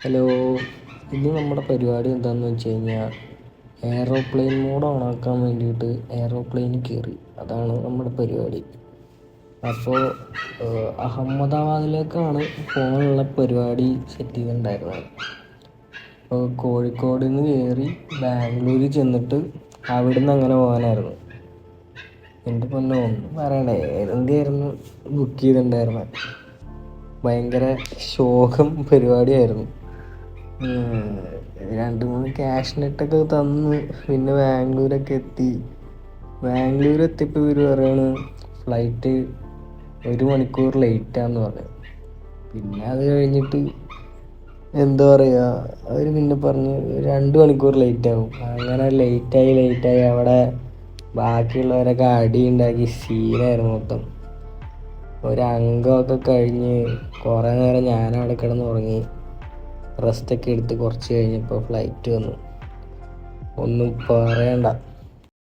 Hello, ഇന്ന് നമ്മുടെ പരിപാടി എന്താണെന്ന് വെച്ച് കഴിഞ്ഞാൽ എയ്റോപ്ലെയിൻ മോഡ് ഓണാക്കാൻ വേണ്ടിയിട്ട് എയ്റോപ്ലെയിനിൽ കയറി. അതാണ് നമ്മുടെ പരിപാടി. അപ്പോൾ അഹമ്മദാബാദിലേക്കാണ് പോകാനുള്ള പരിപാടി സെറ്റ് ചെയ്തിട്ടുണ്ടായിരുന്നത്. അപ്പോൾ കോഴിക്കോട് നിന്ന് കയറി ബാംഗ്ലൂരിൽ ചെന്നിട്ട് അവിടെ നിന്ന് അങ്ങനെ പോകാനായിരുന്നു. എൻ്റെ പൊന്നോ, ഒന്നും പറയണ്ടേ, എന്തിനായിരുന്നു ബുക്ക് ചെയ്തിട്ടുണ്ടായിരുന്നത്. ഭയങ്കര ശോകം പരിപാടിയായിരുന്നു. 2-3 ക്യാഷ് നെറ്റൊക്കെ തന്ന് പിന്നെ ബാംഗ്ലൂരൊക്കെ എത്തി. ബാംഗ്ലൂർ എത്തിയപ്പോൾ ഇവർ പറയാണ് ഫ്ലൈറ്റ് 1 മണിക്കൂർ ലേറ്റാന്ന് പറഞ്ഞു. പിന്നെ അത് കഴിഞ്ഞിട്ട് എന്താ പറയുക, അവർ പിന്നെ പറഞ്ഞ് 2 മണിക്കൂർ ലേറ്റാവും. അങ്ങനെ ലേറ്റായി അവിടെ ബാക്കിയുള്ളവരൊക്കെ അടിയുണ്ടാക്കി സീനായിരുന്നു മൊത്തം. ഒരംഗമൊക്കെ കഴിഞ്ഞ് കുറേ നേരം ഞാനവിടെ കിടന്ന് ഉറങ്ങി. റെസ്റ്റൊക്കെ എടുത്ത് കുറച്ച് കഴിഞ്ഞപ്പോൾ ഫ്ലൈറ്റ് വന്നു. ഒന്നും പറയണ്ട.